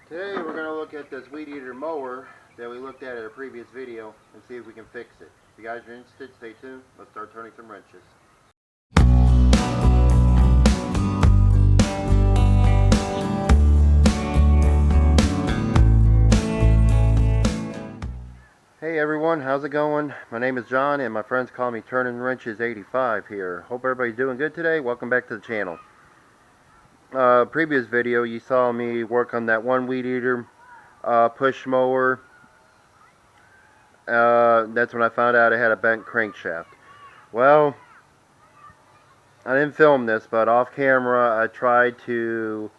Today we're going to look at this weed eater mower that we looked at in a previous video and see if we can fix it. If you guys are interested, stay tuned. Let's start turning some wrenches. Hey everyone, how's it going? My name is John and my friends call me Turning Wrenches 85 here. Hope everybody's doing good today. Welcome back to the channel. Previous video you saw me work on that one weed eater push mower. That's when I found out I had a bent crankshaft. Well, I didn't film this, but off camera I tried to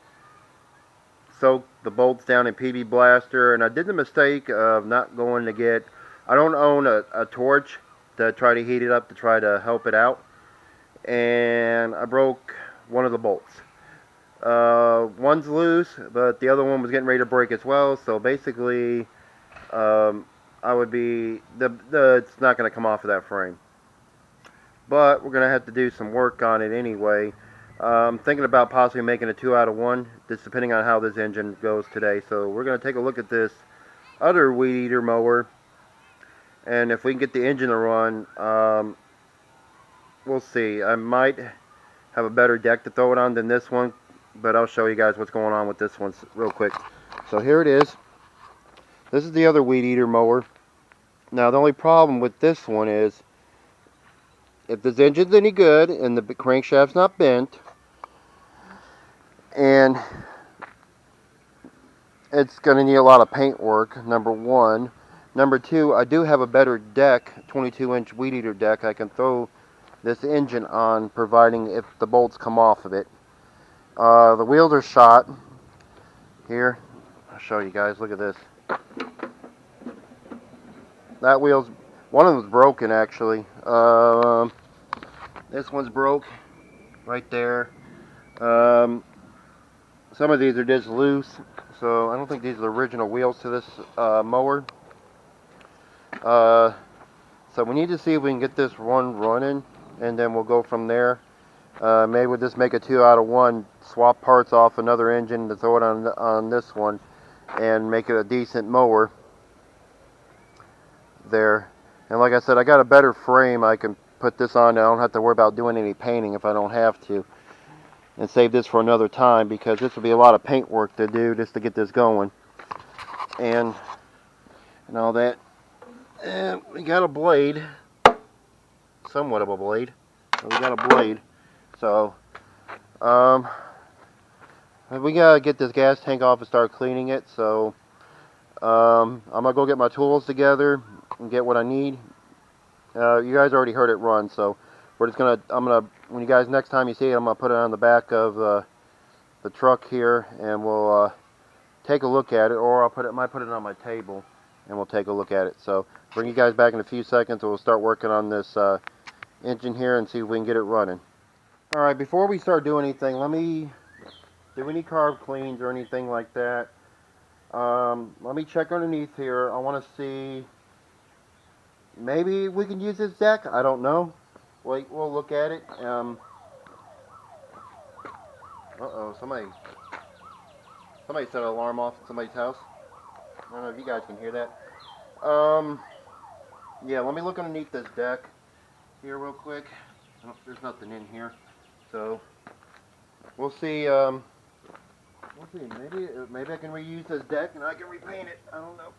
soak the bolts down in PB Blaster, and I did the mistake of not going to get, I don't own a torch to try to heat it up to try to help it out, and I broke one of the bolts. One's loose, but the other one was getting ready to break as well, so basically I would be, it's not going to come off of that frame. But we're going to have to do some work on it anyway. I'm thinking about possibly making a 2 out of 1, just depending on how this engine goes today. So we're going to take a look at this other weed eater mower, and if we can get the engine to run, we'll see. I might have a better deck to throw it on than this one, but I'll show you guys what's going on with this one real quick. So here it is. This is the other weed eater mower. Now the only problem with this one is, if this engine's any good and the crankshaft's not bent, and it's going to need a lot of paint work, number one. Number two, I do have a better deck, 22-inch weed eater deck I can throw this engine on, providing if the bolts come off of it. The wheels are shot. Here, I'll show you guys, look at this. That wheel's, one of them's broken actually. This one's broke right there. Some of these are just loose, so I don't think these are the original wheels to this mower. So we need to see if we can get this one running, and then we'll go from there. Maybe we'll just make a 2 out of 1, swap parts off another engine to throw it on this one, and make it a decent mower there. And like I said, I got a better frame I can put this on. I don't have to worry about doing any painting if I don't have to, and save this for another time, because this will be a lot of paint work to do just to get this going and all that. And we got a blade, somewhat of a blade, but we got a blade. So we gotta get this gas tank off and start cleaning it. So I'm gonna go get my tools together and get what I need. You guys already heard it run, so we're just gonna, when you guys, next time you see it, I'm gonna put it on the back of the truck here, and we'll take a look at it, or might put it on my table and we'll take a look at it. So bring you guys back in a few seconds, and we'll start working on this engine here and see if we can get it running. Alright, before we start doing anything, do we need carb cleans or anything like that? Let me check underneath here. I want to see, maybe we can use this deck. I don't know. We'll look at it. Uh-oh, somebody set an alarm off at somebody's house. I don't know if you guys can hear that. Yeah, let me look underneath this deck here real quick. Oh, there's nothing in here. So we'll see. We'll see. Maybe I can reuse this deck and I can repaint it. I don't know.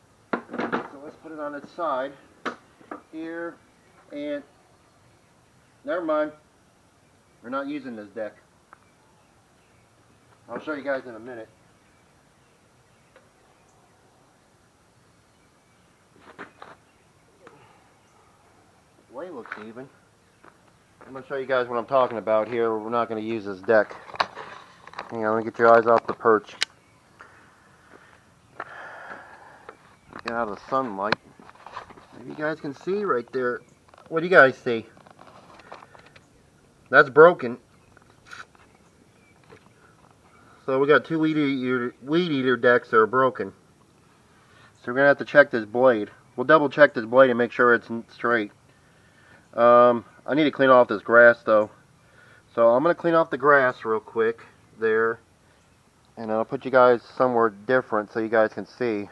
So let's put it on its side here, and never mind. We're not using this deck. I'll show you guys in a minute. The way looks even. I'm going to show you guys what I'm talking about here. We're not going to use this deck. Hang on, let me get your eyes off the perch. Get out of the sunlight. Maybe you guys can see right there. What do you guys see? That's broken. So we got two weed eater decks that are broken. So we're going to have to check this blade. We'll double check this blade and make sure it's straight. I need to clean off this grass though. So I'm going to clean off the grass real quick there. and I'll put you guys somewhere different so you guys can see.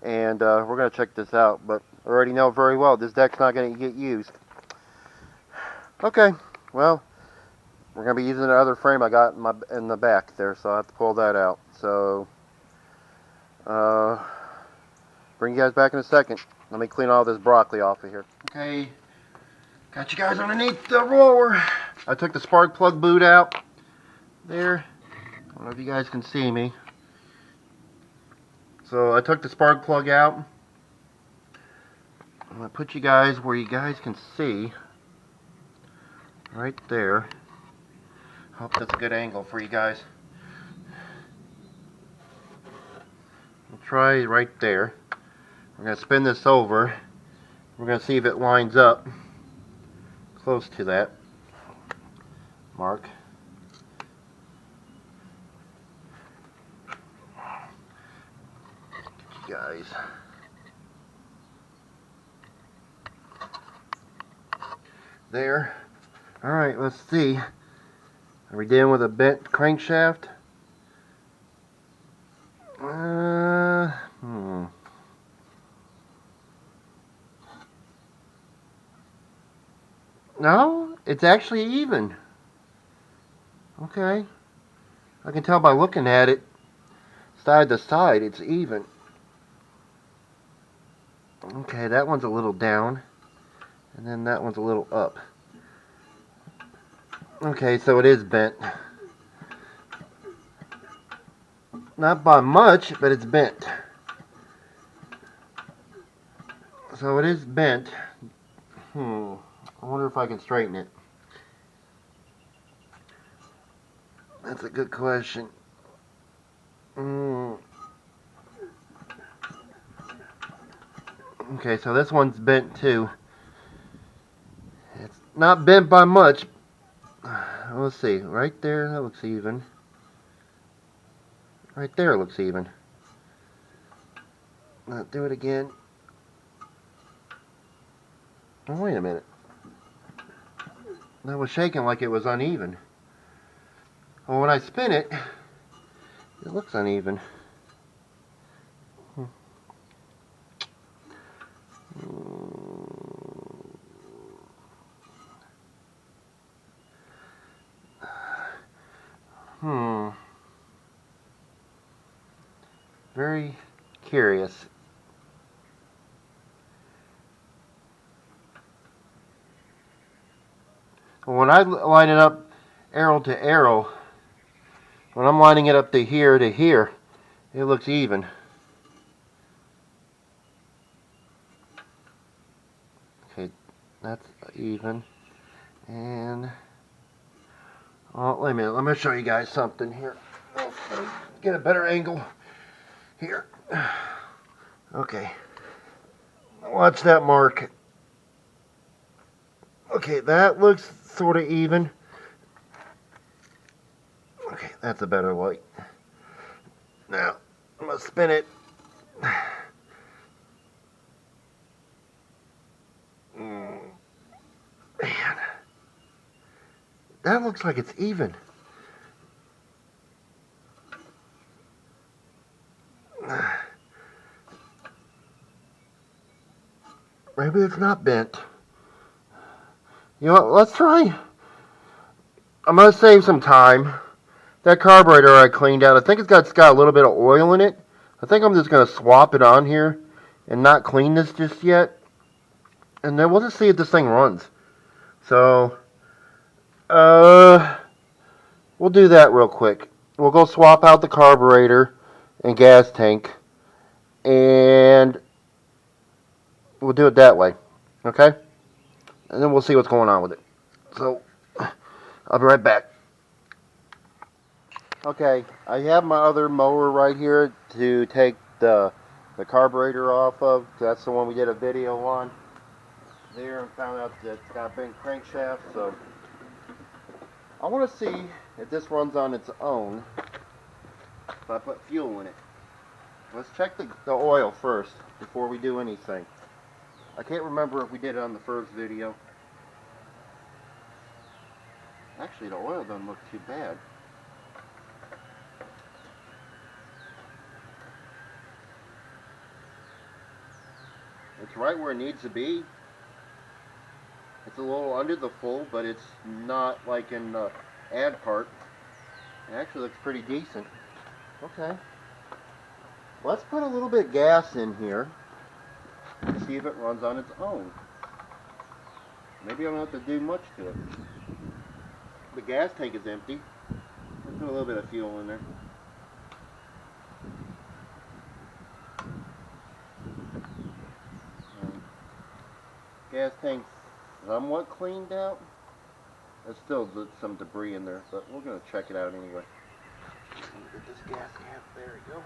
And we're going to check this out, but I already know very well this deck's not going to get used. Okay, well, we're going to be using the other frame I got in the back there, so I have to pull that out. So, bring you guys back in a second. Let me clean all this broccoli off of here. Okay, got you guys underneath the roller. I took the spark plug boot out there. I don't know if you guys can see me. So I took the spark plug out. I'm going to put you guys where you guys can see. Right there. Hope that's a good angle for you guys. We'll try right there. We're going to spin this over. We're going to see if it lines up close to that mark. Get you guys. There. Alright, let's see. Are we dealing with a bent crankshaft? No, it's actually even. Okay. I can tell by looking at it, side to side, it's even. Okay, that one's a little down, and then that one's a little up. Okay, so it is bent. Not by much, but it's bent. So it is bent. I wonder if I can straighten it. That's a good question. Okay, so this one's bent too. It's not bent by much. Let's see. Right there, that looks even. Right there looks even. Let's do it again. Oh, wait a minute. That was shaking like it was uneven. Well, when I spin it, it looks uneven. Very curious. When I line it up arrow to arrow, when I'm lining it up to here, it looks even. Okay, that's even. And, oh, wait a minute, let me show you guys something here. Let me get a better angle here. Okay, watch that mark. Okay, that looks sort of even. Okay, that's a better light. Now, I'm going to spin it. Man, that looks like it's even. Maybe it's not bent. You know what, let's try. I'm going to save some time. That carburetor I cleaned out, I think it's got a little bit of oil in it. I think I'm just going to swap it on here and not clean this just yet. And then we'll just see if this thing runs. So, we'll do that real quick. We'll go swap out the carburetor and gas tank. And we'll do it that way. Okay? And then we'll see what's going on with it. So, I'll be right back. Okay, I have my other mower right here to take the carburetor off of. That's the one we did a video on. There, and found out that it's got a bent crankshaft. So, I want to see if this runs on its own if I put fuel in it. Let's check the oil first before we do anything. I can't remember if we did it on the first video. Actually, the oil doesn't look too bad. It's right where it needs to be. It's a little under the full, but it's not like in the ad part. It actually looks pretty decent. Okay. Let's put a little bit of gas in here and see if it runs on its own. Maybe I don't have to do much to it. The gas tank is empty. Let's put a little bit of fuel in there. Gas tank's somewhat cleaned out. There's still some debris in there, but we're going to check it out anyway. Get this gas cap. There we go.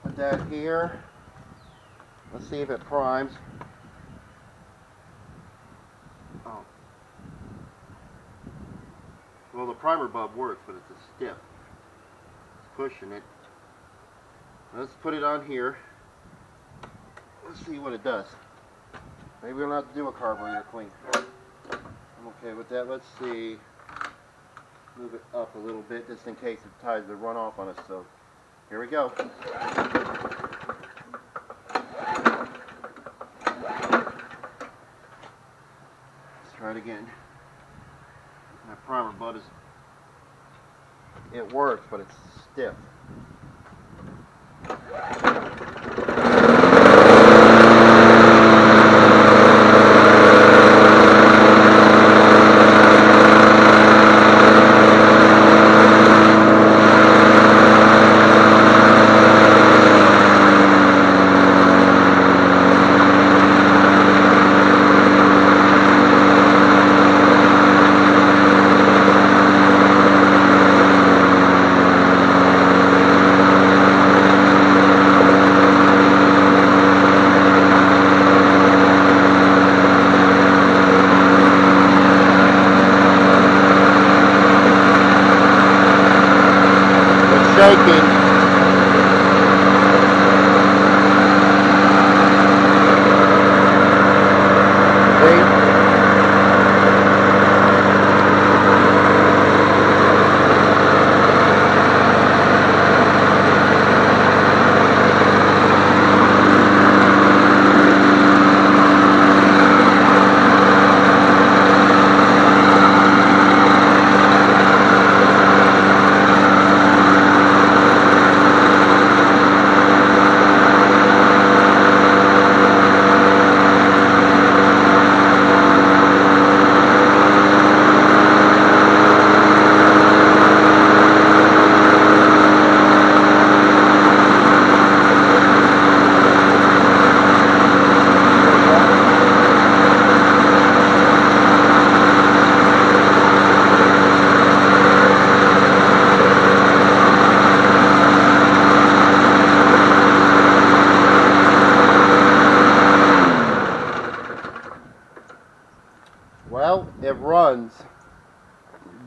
Put that here. Let's see if it primes. Oh. Well, the primer bulb works, but it's a stiff. It's pushing it. Let's put it on here. Let's see what it does. Maybe we don't have to do a carburetor clean. I'm okay with that. Let's see. Move it up a little bit just in case it tries to run off on us. So here we go. Let's try it again. My primer bud is, it works, but it's stiff. Shaking. Well, it runs,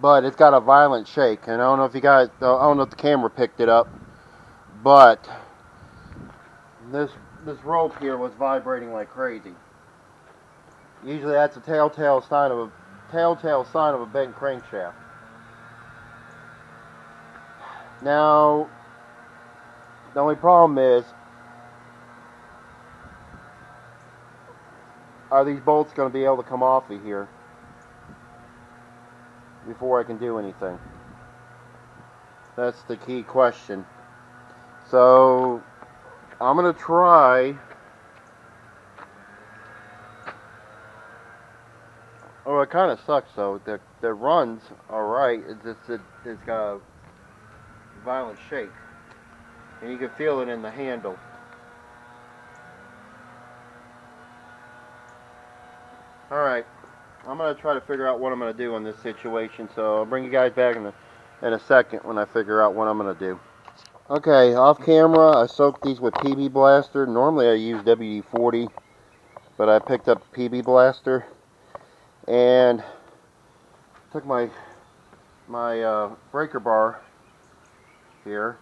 but it's got a violent shake, and I don't know if you guys, I don't know if the camera picked it up, but this rope here was vibrating like crazy. Usually that's a telltale sign of a bent crankshaft. Now, the only problem is, are these bolts going to be able to come off of here before I can do anything? That's the key question. So I'm going to try. Oh, it kind of sucks though. The runs alright. It's got a violent shake, and you can feel it in the handle. Alright, I'm going to try to figure out what I'm going to do in this situation, so I'll bring you guys back in a second when I figure out what I'm going to do. Okay, off camera, I soaked these with PB Blaster. Normally I use WD-40, but I picked up PB Blaster, and took my breaker bar here,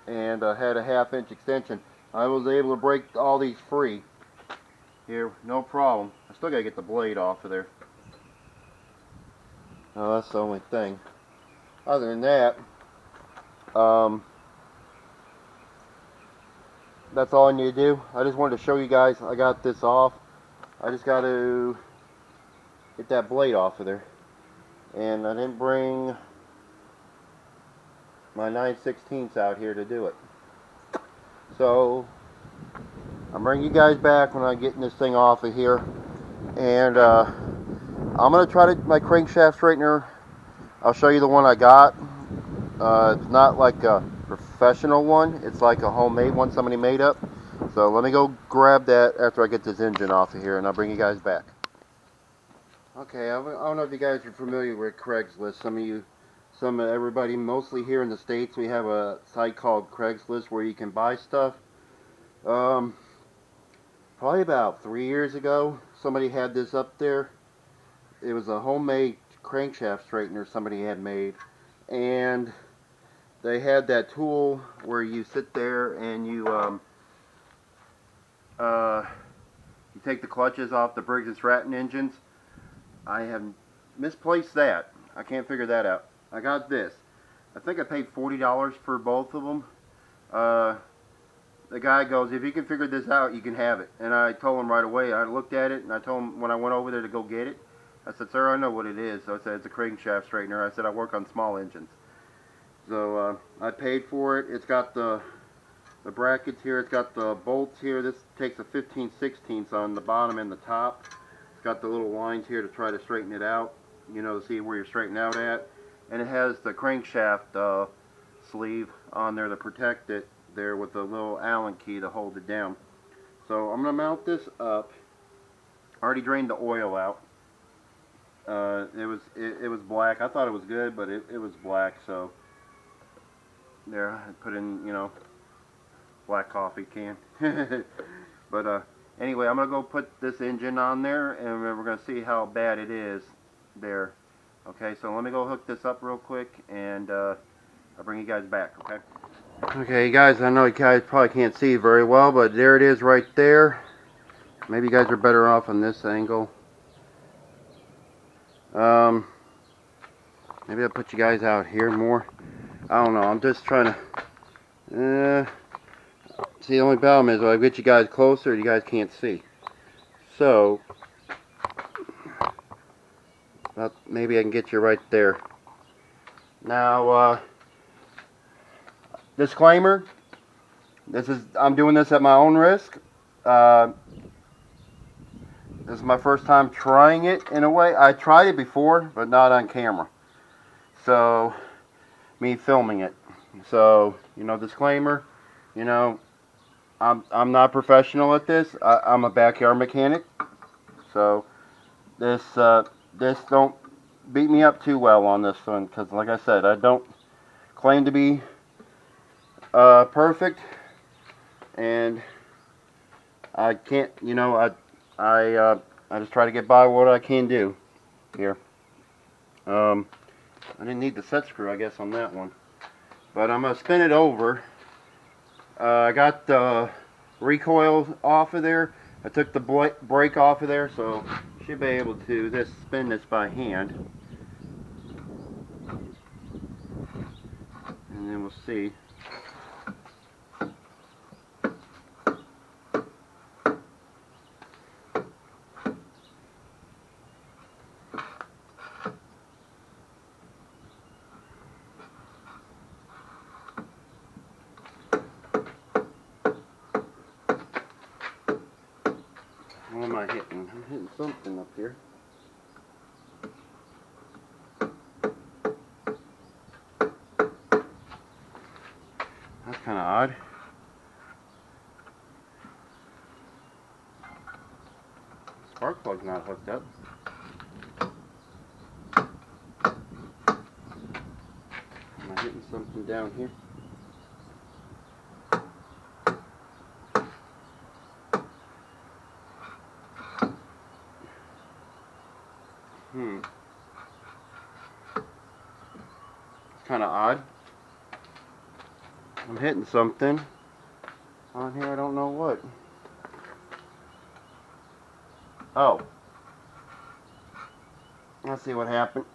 and had a 1/2-inch extension. I was able to break all these free here, no problem. I still gotta get the blade off of there. No, that's the only thing. Other than that, that's all I need to do. I just wanted to show you guys I got this off. I just got to get that blade off of there. And I didn't bring my 9/16 out here to do it. So I'm bringing you guys back when I'm getting this thing off of here. And I'm going to try my crankshaft straightener. I'll show you the one I got. It's not like a professional one. It's like a homemade one somebody made up. So let me go grab that after I get this engine off of here, and I'll bring you guys back. Okay, I don't know if you guys are familiar with Craigslist. Everybody, mostly here in the States, we have a site called Craigslist where you can buy stuff. Probably about 3 years ago, somebody had this up there. It was a homemade crankshaft straightener somebody had made, and they had that tool where you sit there and you take the clutches off the Briggs & Stratton engines. I have misplaced that. I can't figure that out. I got this. I think I paid $40 for both of them. The guy goes, if you can figure this out, you can have it. And I told him right away. I looked at it, and I told him when I went over there to go get it, I said, sir, I know what it is. So I said, it's a crankshaft straightener. I said, I work on small engines. So I paid for it. It's got the brackets here. It's got the bolts here. This takes a 15/16 on the bottom and the top. It's got the little lines here to try to straighten it out, you know, to see where you're straightening out at. And it has the crankshaft sleeve on there to protect it there with a little Allen key to hold it down. So I'm going to mount this up. I already drained the oil out. It was black. I thought it was good, but it was black. So there, I put in, you know, black coffee can. But anyway, I'm gonna go put this engine on there, and we're gonna see how bad it is there. Okay, so let me go hook this up real quick, and I'll bring you guys back. Okay. Okay, guys. I know you guys probably can't see very well, but there it is right there. Maybe you guys are better off on this angle. Maybe I'll put you guys out here more. I don't know. I'm just trying to. See, the only problem is when I get you guys closer, you guys can't see. So, maybe I can get you right there. Now, disclaimer. I'm doing this at my own risk. This is my first time trying it in a way. I tried it before, but not on camera. So, me filming it. So, you know, disclaimer, you know, I'm not professional at this. I'm a backyard mechanic. So, this don't beat me up too well on this one, because like I said, I don't claim to be perfect, and I can't, you know, I just try to get by what I can do here. I didn't need the set screw, I guess, on that one. But I'm going to spin it over. I got the recoil off of there. I took the brake off of there, so should be able to spin this by hand. And then we'll see. What am I hitting? I'm hitting something up here. That's kind of odd. Spark plug's not hooked up. Am I hitting something down here? It's kind of odd. I'm hitting something on here, I don't know what. Oh. Let's see what happened.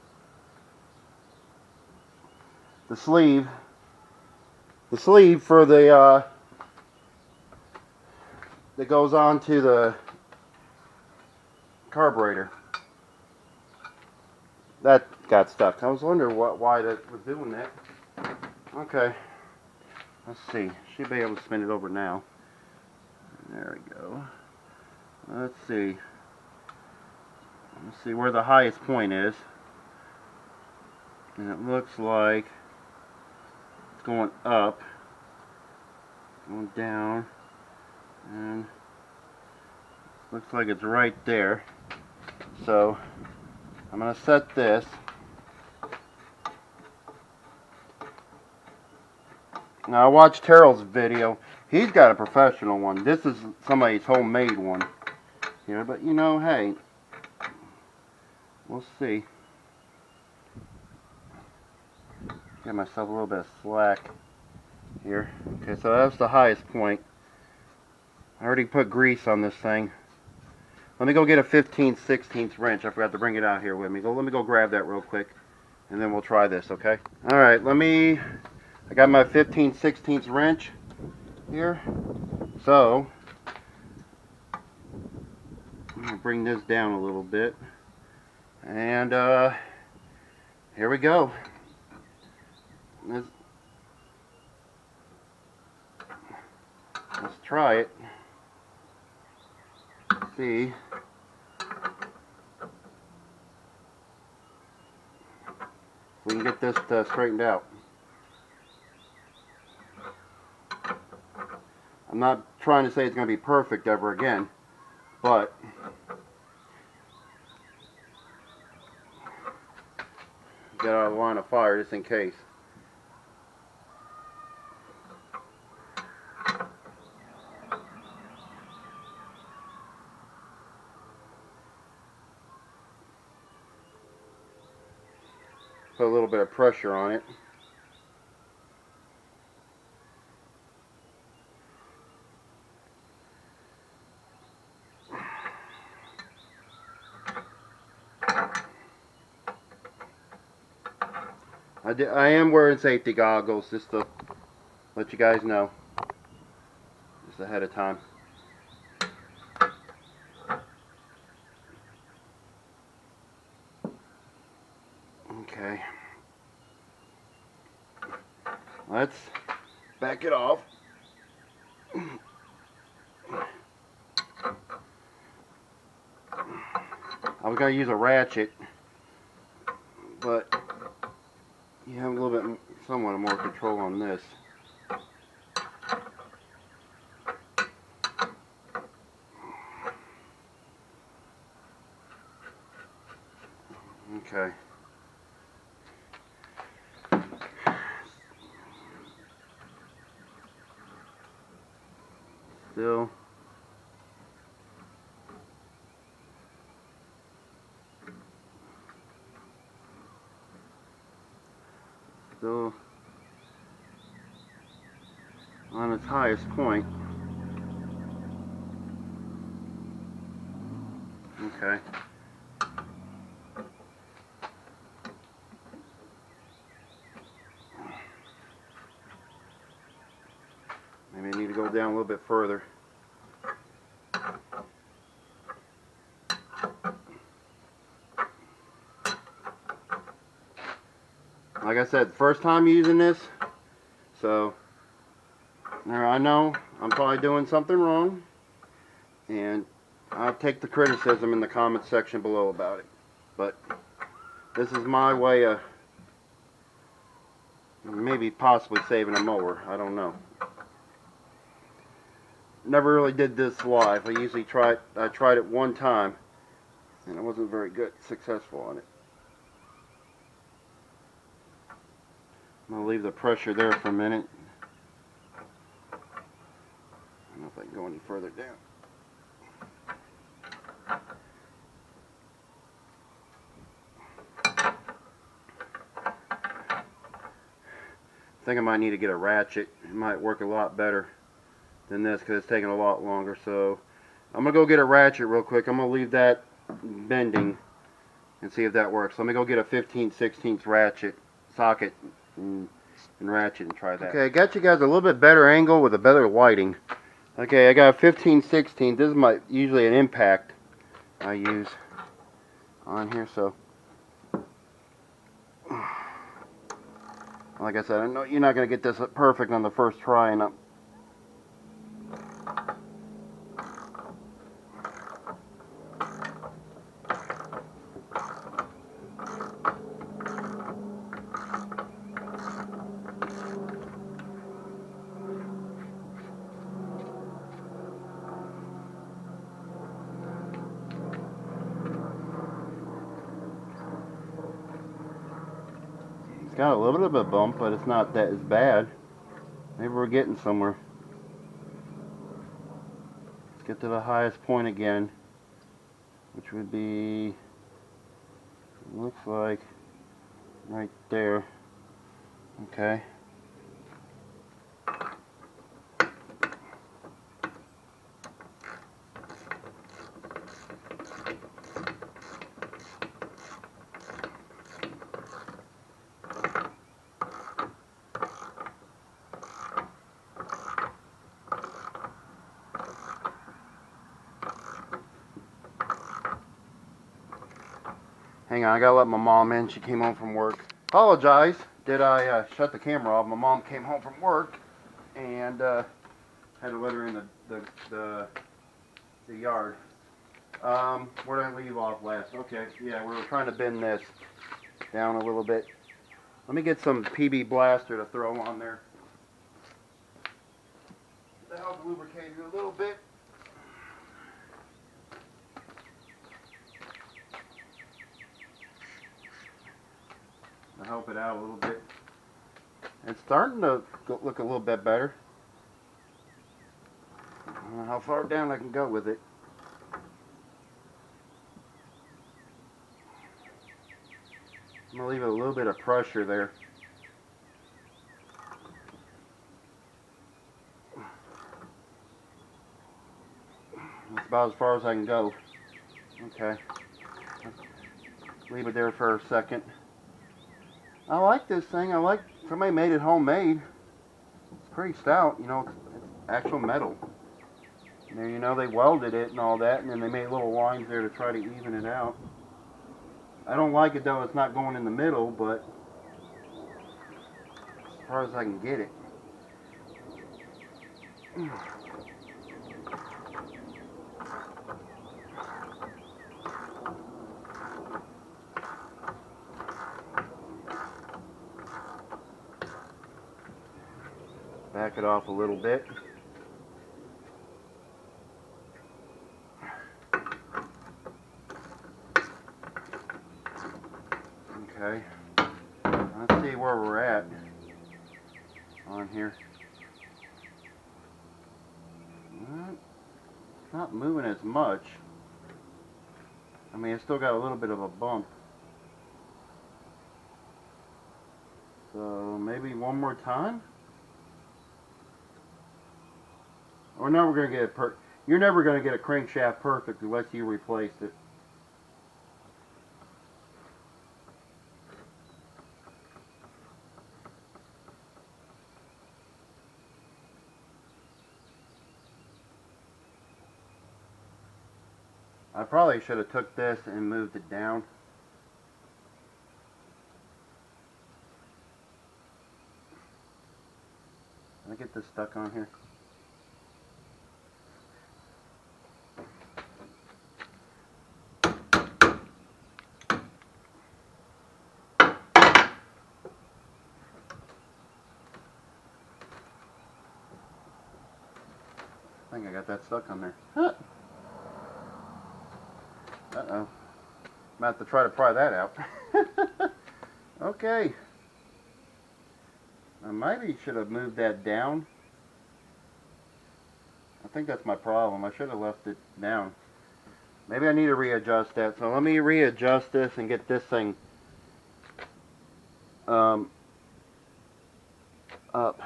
The sleeve for the that goes on to the carburetor. That got stuck. I was wondering why that was doing that. Okay. Let's see. Should be able to spin it over now. There we go. Let's see. Let's see where the highest point is. And it looks like it's going up, going down, and looks like it's right there. So I'm going to set this. Now I watched Terrell's video. He's got a professional one. This is somebody's homemade one. Here, but you know, hey, we'll see. Get myself a little bit of slack here. Okay, so that's the highest point. I already put grease on this thing. Let me go get a 15/16 wrench. I forgot to bring it out here with me. Let me go grab that real quick, and then we'll try this, okay? All right, I got my 15/16 wrench here. So I'm gonna bring this down a little bit, and here we go. Let's try it. See if we can get this straightened out. I'm not trying to say it's going to be perfect ever again, but get out of the line of fire just in case. Put a little bit of pressure on it. I am wearing safety goggles just to let you guys know, just ahead of time. Okay, let's back it off. I was going to use a ratchet, but you have a little bit, somewhat more control on this. Okay. Still. Still on its highest point. Okay. Maybe I need to go down a little bit further. Like I said, first time using this, so now I know I'm probably doing something wrong, and I'll take the criticism in the comment section below about it. But this is my way of maybe possibly saving a mower. I don't know. Never really did this live. I tried it one time, and I wasn't very successful on it. I'm going to leave the pressure there for a minute. I don't know if I can go any further down. I think I might need to get a ratchet. It might work a lot better than this because it's taking a lot longer. So I'm going to go get a ratchet real quick. I'm going to leave that bending and see if that works. Let me go get a 15/16 ratchet socket and ratchet and try that. Okay, I got you guys a little bit better angle with a better lighting. Okay, I got a 15/16. This is usually an impact I use on here, so like I said, I know you're not going to get this perfect on the first try, and it's got a little bit of a bump, but it's not that as bad. Maybe we're getting somewhere. Let's get to the highest point again, which would be, looks like, right there. Okay. Hang on, I gotta let my mom in. She came home from work. Apologize. Did I shut the camera off? My mom came home from work and had to let her in the yard. Where did I leave off last? Okay, yeah, we were trying to bend this down a little bit. Let me get some PB Blaster to throw on there to help lubricate it a little bit. To help it out a little bit. It's starting to look a little bit better. I don't know how far down I can go with it. I'm going to leave it a little bit of pressure there. That's about as far as I can go. Okay. Leave it there for a second. I like this thing. Somebody made it homemade. It's pretty stout, you know, it's actual metal. And, you know, they welded it and all that, and then they made little lines there to try to even it out. I don't like it though, it's not going in the middle, but as far as I can get it. Back it off a little bit. Okay. Let's see where we're at on here. It's not moving as much. I mean, it's still got a little bit of a bump. So maybe one more time? Or now we're going to get it you're never going to get a crankshaft perfect unless you replace it. I probably should have took this and moved it down. Let me get this stuck on here. I think I got that stuck on there. Huh. Uh-oh. I'm going to have to try to pry that out. Okay. I maybe should have moved that down. I think that's my problem. I should have left it down. Maybe I need to readjust that. So let me readjust this and get this thing up.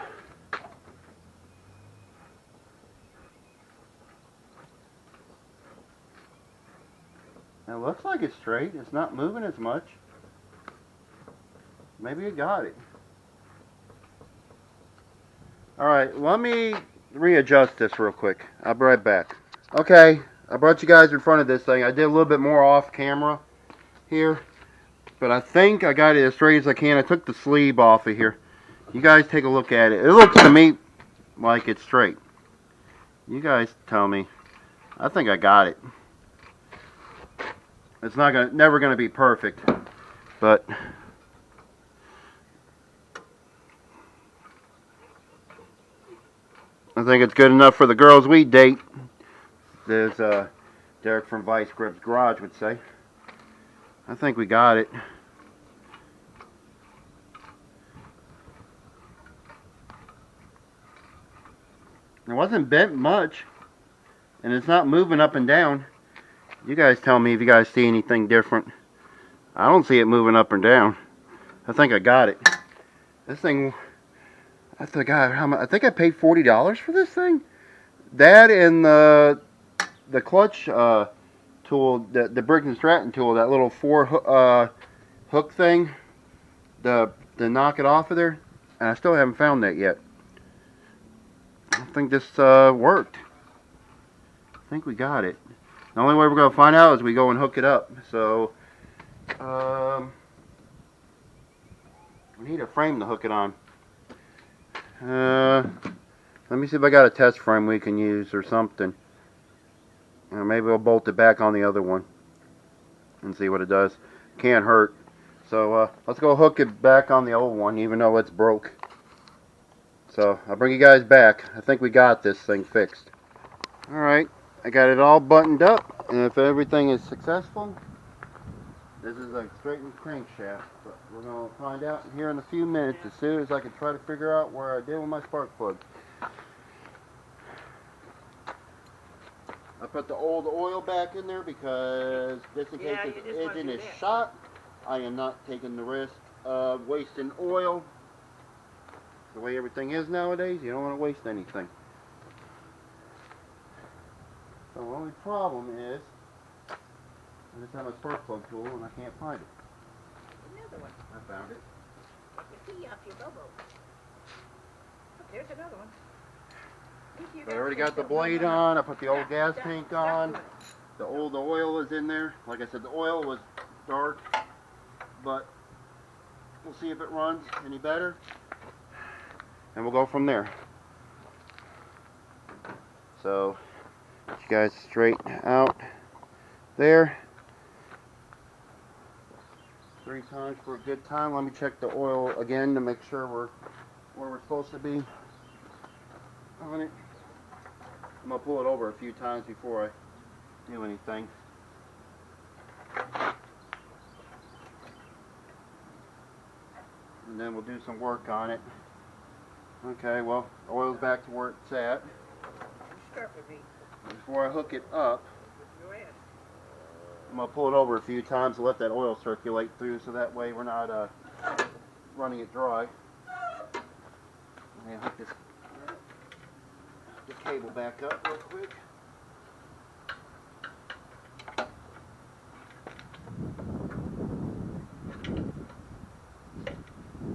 Now it looks like it's straight. It's not moving as much. Maybe it got it. Alright, let me readjust this real quick. I'll be right back. Okay, I brought you guys in front of this thing. I did a little bit more off camera here, but I think I got it as straight as I can. I took the sleeve off of here. You guys take a look at it. It looks to me like it's straight. You guys tell me. I think I got it. It's never gonna be perfect, but I think it's good enough for the girls we date. There's Derek from Vice Grip's Garage would say. I think we got it. It wasn't bent much, and it's not moving up and down. You guys tell me if you guys see anything different. I don't see it moving up and down. I think I got it. This thing, I forgot how much. I think I paid $40 for this thing. That and the clutch tool, the Briggs and Stratton tool, that little hook thing, to knock it off of there. And I still haven't found that yet. I think this worked. I think we got it. The only way we're going to find out is we go and hook it up. So, we need a frame to hook it on. Let me see if I got a test frame we can use or something. Maybe we'll bolt it back on the other one and see what it does. Can't hurt. So, let's go hook it back on the old one, even though it's broke. So, I'll bring you guys back. I think we got this thing fixed. Alright, I got it all buttoned up, and if everything is successful, this is a straightened crankshaft. But we're going to find out here in a few minutes as soon as I can try to figure out where I did with my spark plug. I put the old oil back in there because just in case this engine is shot, I am not taking the risk of wasting oil. The way everything is nowadays, you don't want to waste anything. So the only problem is I just have a spark plug tool and I can't find it. Another one. I found it. Get the key off your elbow. Look, there's another one. So I already got the blade on. I put the old gas tank on. The old oil is in there. Like I said, the oil was dark, but we'll see if it runs any better, and we'll go from there. So, you guys straighten out there. 3 times for a good time. Let me check the oil again to make sure we're where we're supposed to be on it. I'm going to pull it over a few times before I do anything. And then we'll do some work on it. Okay, well, the oil's back to where it's at. Before I hook it up, I'm going to pull it over a few times to let that oil circulate through so that way we're not running it dry. And hook the cable back up real quick.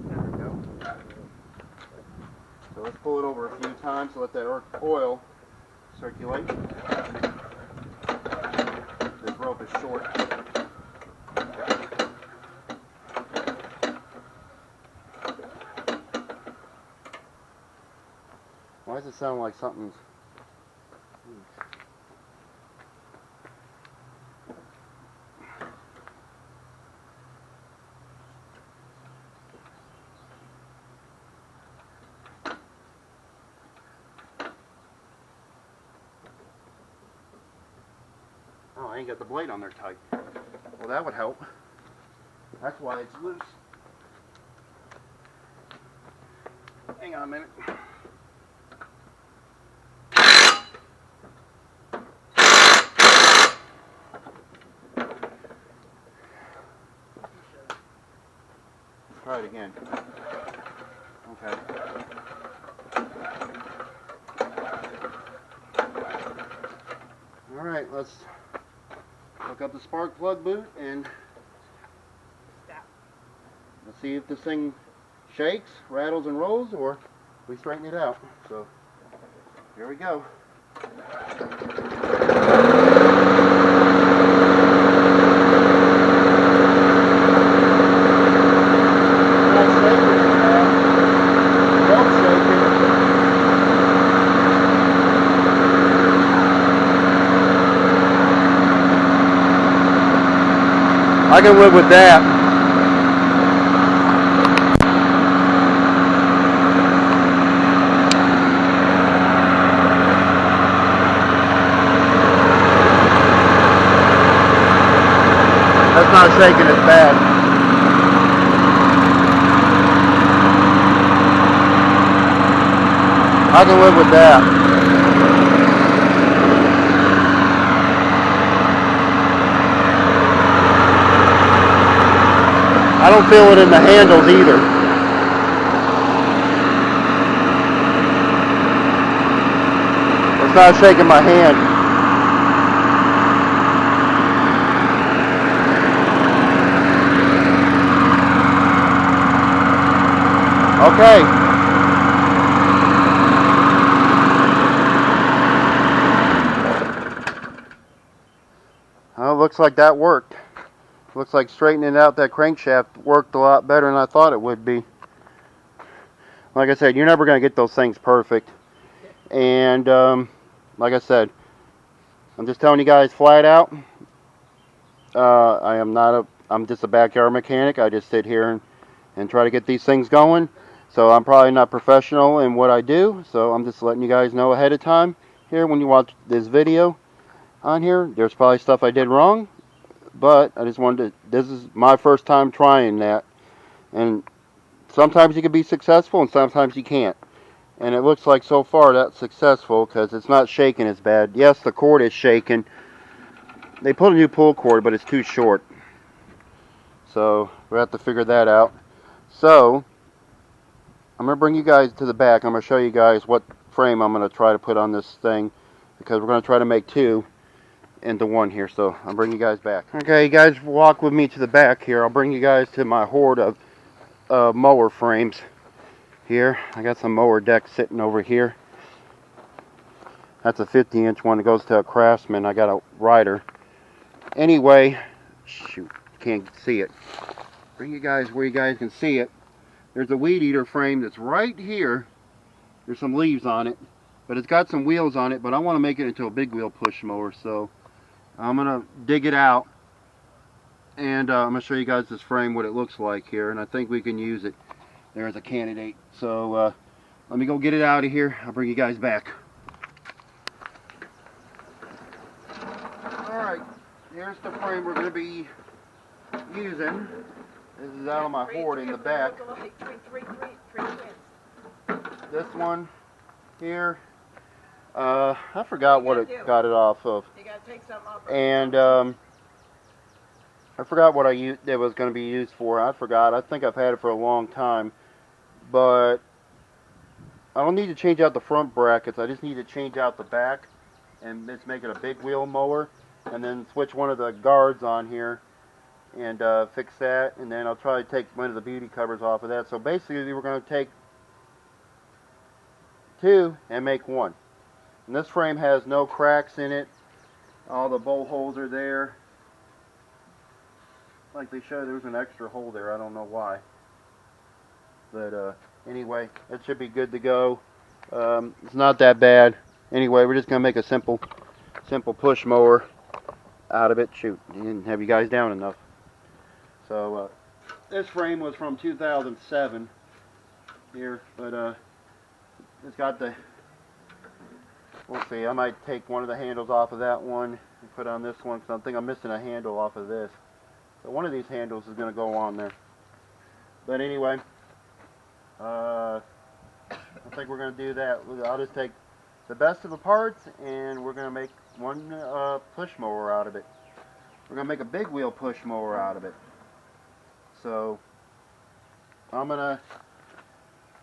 There we go. So let's pull it over a few times to let that oil circulate. This rope is short. Why does it sound like something's... Oh, I ain't got the blade on there tight. Well, that would help. That's why it's loose. Hang on a minute. Try it again. Okay. Alright, let's hook up the spark plug boot and let's see if this thing shakes, rattles, and rolls, or we straighten it out. So Here we go. I can live with that. That's not shaking as bad. I can live with that. I don't feel it in the handles either. It's not shaking my hand. Okay. Well, looks like that worked. Looks like straightening out that crankshaft worked a lot better than I thought it would be. Like I said, you're never going to get those things perfect. And like I said, I'm just telling you guys flat out, I'm just a backyard mechanic. I just sit here and try to get these things going. So I'm probably not professional in what I do. So I'm just letting you guys know ahead of time here when you watch this video on here. There's probably stuff I did wrong. But I just wanted to, this is my first time trying that. And sometimes you can be successful and sometimes you can't. And it looks like so far that's successful because it's not shaking as bad. Yes, the cord is shaking. They put a new pull cord, but it's too short. So we'll have to figure that out. So I'm going to bring you guys to the back. I'm going to show you guys what frame I'm going to try to put on this thing because we're going to try to make two into one here. So I'll bring you guys back. Okay, you guys walk with me to the back here. I'll bring you guys to my hoard of mower frames here. I got some mower decks sitting over here. That's a 50-inch one. It goes to a Craftsman. I got a rider. Anyway, shoot, can't see it. Bring you guys where you guys can see it. There's a weed eater frame that's right here. There's some leaves on it, but it's got some wheels on it, but I want to make it into a big wheel push mower, so I'm going to dig it out, and I'm going to show you guys this frame, what it looks like here, and I think we can use it there as a candidate. So let me go get it out of here. I'll bring you guys back. Alright, here's the frame we're going to be using. This is out of my hoard in the back. This one here, I forgot what it got it off of. You gotta take something off. And I forgot what it was going to be used for. I forgot. I think I've had it for a long time. But I don't need to change out the front brackets. I just need to change out the back and just make it a big wheel mower. And then switch one of the guards on here and fix that. And then I'll try to take one of the beauty covers off of that. So basically we're going to take two and make one. And this frame has no cracks in it. All the bolt holes are there. Like they showed, there was an extra hole there. I don't know why. But anyway, it should be good to go. It's not that bad. Anyway, we're just going to make a simple push mower out of it. Shoot, I didn't have you guys down enough. So this frame was from 2007 here, but it's got the, we'll see, I might take one of the handles off of that one and put on this one because I think I'm missing a handle off of this. So one of these handles is going to go on there. But anyway, I think we're going to do that. I'll just take the best of the parts and we're going to make one push mower out of it. We're going to make a big wheel push mower out of it. So this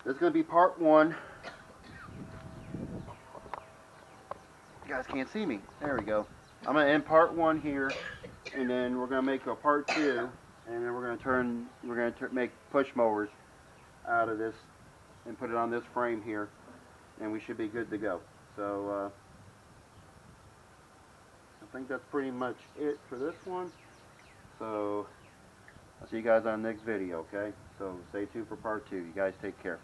is going to be part one. You guys can't see me. There we go. I'm going to end part one here, and then we're going to make a part two, and then we're going to make push mowers out of this and put it on this frame here, and we should be good to go. So I think that's pretty much it for this one. So I'll see you guys on the next video, okay? So stay tuned for part 2. You guys take care.